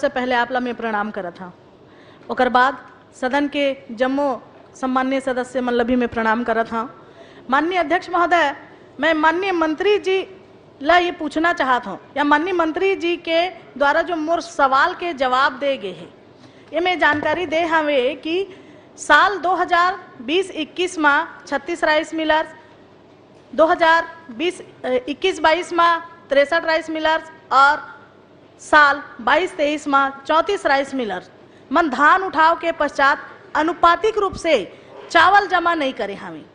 से पहले आपला में प्रणाम करा था। ओकर बाद सदन के जम्मो सम्मान्य सदस्य मल्लभी में प्रणाम करा था। माननीय अध्यक्ष महोदय, मैं माननीय मंत्री जी ला ये पूछना चाहता हूँ या माननीय मंत्री जी के द्वारा जो मोर सवाल के जवाब दे गए हैं ये मैं जानकारी दे हवे कि साल 2020-21 में 36 राइस मिलर्स, 2020-21-22 में 63 राइस मिलर्स और साल 22-23 में 34 राइस मिलर्स मन धान उठाव के पश्चात अनुपातिक रूप से चावल जमा नहीं करे हमें।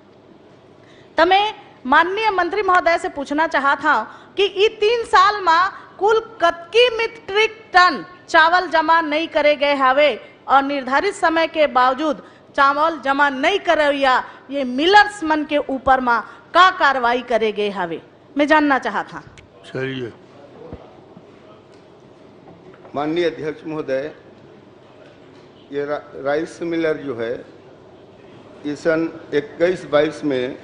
तो मैं माननीय मंत्री महोदय से पूछना चाहता हूं कि ये 3 साल में कुल कतकी मीट्रिक टन चावल जमा नहीं करे गए हवे और निर्धारित समय के बावजूद चावल जमा नहीं करे या ये मिलर्स मन के ऊपर में का कार्रवाई करे गए हवे, मैं जानना चाहता। चलिए माननीय अध्यक्ष महोदय, ये राइस मिलर जो है ये सन 21-22 में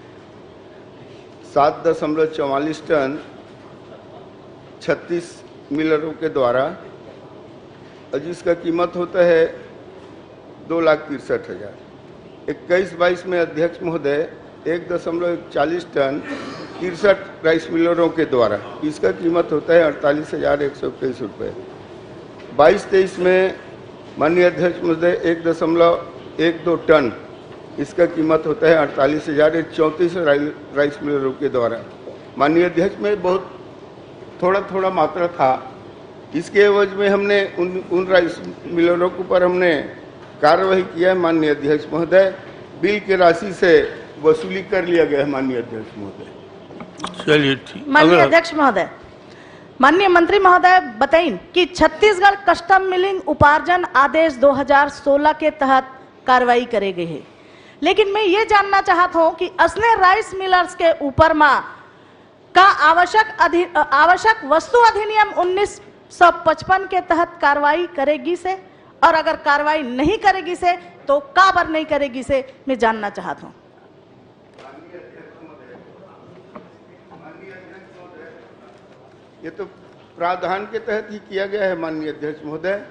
7.44 टन 36 मिलरों के द्वारा और जिसका कीमत होता है 2,63,000। 21-22 में अध्यक्ष महोदय 1.41 टन 63 राइस मिलरों के द्वारा इसका कीमत होता है 48,121 रुपये। 22-23 में माननीय अध्यक्ष महोदय 1.12 टन इसका कीमत होता है 48,034 राइस मिलरों के द्वारा। माननीय अध्यक्ष में बहुत थोड़ा मात्रा था, इसके एवज में हमने उन राइस मिलरों के ऊपर हमने कार्रवाई किया है। माननीय अध्यक्ष महोदय, बिल की राशि से वसूली कर लिया गया है। माननीय अध्यक्ष महोदय चलिए ठीक। माननीय अध्यक्ष महोदय, माननीय मंत्री महोदय बताइन कि छत्तीसगढ़ कस्टम मिलिंग उपार्जन आदेश 2016 के तहत कार्रवाई करे गई है, लेकिन मैं ये जानना चाहता हूं कि असने राइस मिलर्स के ऊपर में का आवश्यक वस्तु अधिनियम 1955 के तहत कार्रवाई करेगी से, और अगर कार्रवाई नहीं करेगी से तो का बर नहीं करेगी से मैं जानना चाहता हूं। ये तो प्रावधान के तहत ही किया गया है। माननीय अध्यक्ष महोदय,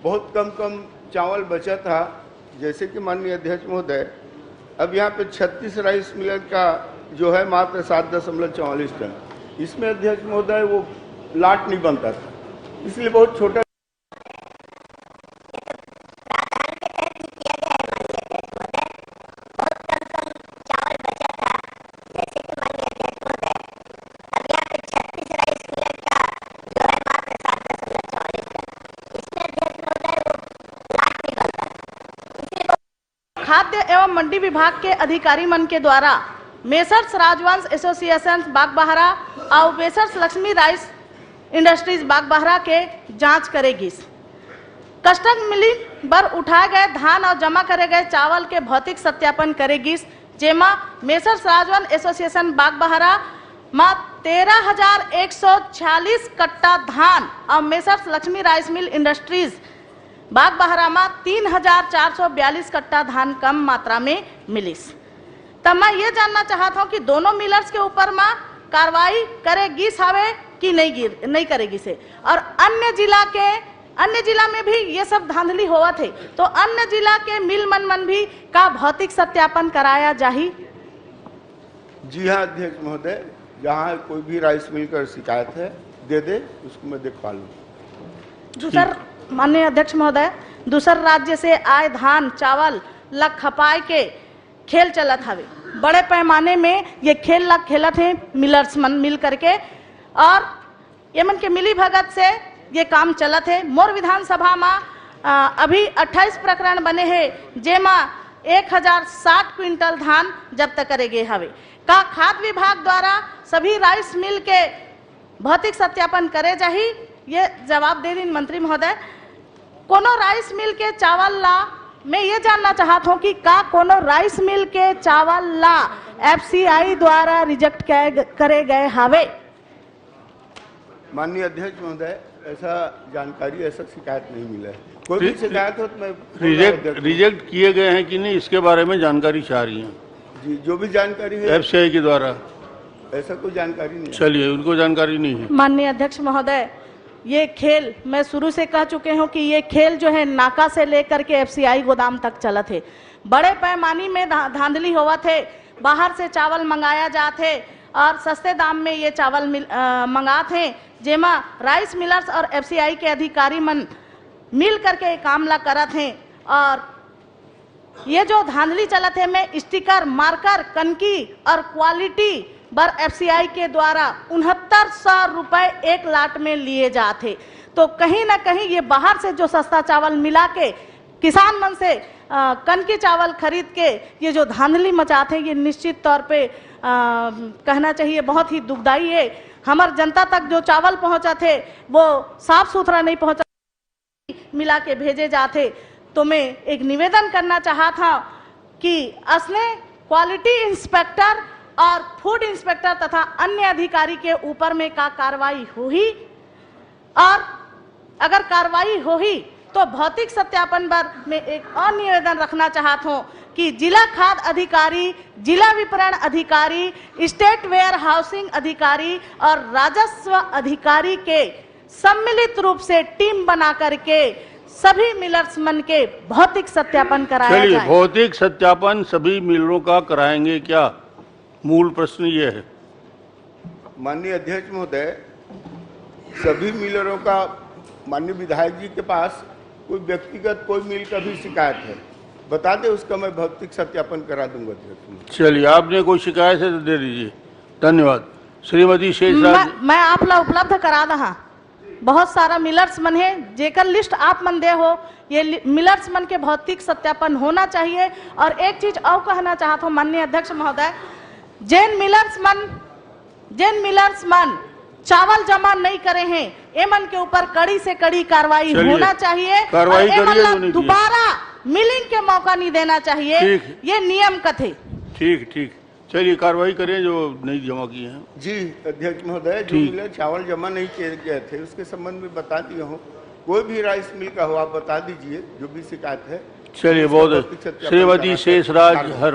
बहुत कम चावल बचा था, जैसे कि माननीय अध्यक्ष महोदय अब यहाँ पे 36 राइस मिलर का जो है मात्र 7.44 टन, इसमें अध्यक्ष महोदय वो लाट नहीं बनता था, इसलिए बहुत छोटा खाद्य एवं मंडी विभाग के अधिकारी मन के द्वारा मेसर्स राजवंश एसोसिएशन बागबाहरा और Messrs Lakshmi rice industries Bagbahara के जांच करेगी। कस्टम मिलिंग बर उठाए गए धान और जमा करे गए चावल के भौतिक सत्यापन करेगी, जेमा मेसर्स राजवंश एसोसिएशन बागबाहरा में 13,146 कट्टा धान और Messrs Lakshmi rice mill industries Bagbahara में 3,442 कट्टा धान कम मात्रा में मिलिस। तब मैं ये जानना चाहता हूँ कि दोनों मिलर्स के ऊपर में कार्रवाई करेगी सावे कि नहीं करेगी से, और अन्य जिला में भी ये सब धांधली हुआ थे तो अन्य जिला के मिल मन भी का भौतिक सत्यापन कराया जाही। जी हाँ अध्यक्ष महोदय, जहाँ कोई भी राइस मिल कर शिकायत है दे दे, उसको मैं देखवा लूँ। दूसर माननीय अध्यक्ष महोदय, दूसर राज्य से आए धान चावल लग खपाए के खेल चलत हवे, बड़े पैमाने में ये खेल लग खेलत है मिलर्स मन मिल करके, और ये मन के मिली भगत से ये काम चलत है। मोर विधानसभा में अभी 28 प्रकरण बने हैं, जेमा 1060 क्विंटल धान जब्त करे गए हवे। का खाद्य विभाग द्वारा सभी राइस मिल के भौतिक सत्यापन करे जाही, ये जवाब दे दिन मंत्री महोदय। कोनो राइस मिल के चावल ला मैं ये जानना चाहता हूँ कि का कोनो राइस मिल के चावल ला FCI द्वारा रिजेक्ट करे गए हवे। माननीय अध्यक्ष महोदय, ऐसा जानकारी, ऐसा शिकायत नहीं मिला है। कोई भी शिकायत हो तो मैं रिजेक्ट किए गए हैं कि नहीं इसके बारे में जानकारी चाह रही हैं। जी, जो भी जानकारी है FCI के द्वारा ऐसा कोई जानकारी नहीं। चलिए, उनको जानकारी नहीं है। माननीय अध्यक्ष महोदय, ये खेल मैं शुरू से कह चुके हूँ कि ये खेल जो है नाका से लेकर के एफसीआई गोदाम तक चला थे। बड़े पैमाने में धांधली हुआ थे, बाहर से चावल मंगाया जाते और सस्ते दाम में ये चावल मंगा थे, जेमा राइस मिलर्स और एफसीआई के अधिकारी मन मिल करके काम ला करा थे। और ये जो धांधली चला थे में स्टिकर, मार्कर, कनकी और क्वालिटी बर एफसीआई के द्वारा 6900 रुपए एक लाट में लिए जाते। तो कहीं ना कहीं ये बाहर से जो सस्ता चावल मिला के किसान मन से कनकी चावल खरीद के ये जो धांधली मचाते, ये निश्चित तौर पे कहना चाहिए बहुत ही दुखदाई है। हमार जनता तक जो चावल पहुंचा थे वो साफ सुथरा नहीं पहुंचा, मिला के भेजे जाते। तो मैं एक निवेदन करना चाहा था कि असले क्वालिटी इंस्पेक्टर और फूड इंस्पेक्टर तथा अन्य अधिकारी के ऊपर में का कार्रवाई हुई, और अगर कार्रवाई हुई तो भौतिक सत्यापन पर मैं एक और निवेदन रखना चाहता हूँ कि जिला खाद्य अधिकारी, जिला विपणन अधिकारी, स्टेट वेयर हाउसिंग अधिकारी और राजस्व अधिकारी के सम्मिलित रूप से टीम बना करके सभी मिलर्स मन के भौतिक सत्यापन कराया जाए। भौतिक सत्यापन सभी मिलरों का कराएंगे क्या? मूल प्रश्न ये है। माननीय अध्यक्ष महोदय, सभी मिलरों का माननीय विधायक जी के पास कोई व्यक्तिगत कोई मिल का भी शिकायत है, बता दे, उसका मैं भौतिक सत्यापन करा दूंगा अध्यक्ष। चलिए, आपने कोई शिकायत है तो दे दीजिए। धन्यवाद। श्रीमती शेषराज। मैं आप ला उपलब्ध करा दहा। बहुत सारा मिलर्स मन है जेकर लिस्ट आप मन दे हो, ये मिलर्स मन के भौतिक सत्यापन होना चाहिए। और एक चीज और कहना चाहता हूँ माननीय अध्यक्ष महोदय, जैन मिलर्स मन चावल जमा नहीं करे हैं, एमन के ऊपर कड़ी से कड़ी कार्रवाई होना चाहिए। कार्रवाई करिए, दोबारा मिलिंग के मौका नहीं देना चाहिए, ये नियम कथे। ठीक, चलिए कार्रवाई करें जो नहीं जमा किए हैं। जी अध्यक्ष महोदय, जो मिलर चावल जमा नहीं किए गए थे उसके संबंध में बता दिया हूँ। कोई भी राइस मिल का हो आप बता दीजिए जो भी शिकायत है। चलिए, बहुत श्रीमती शेषराज हरवत।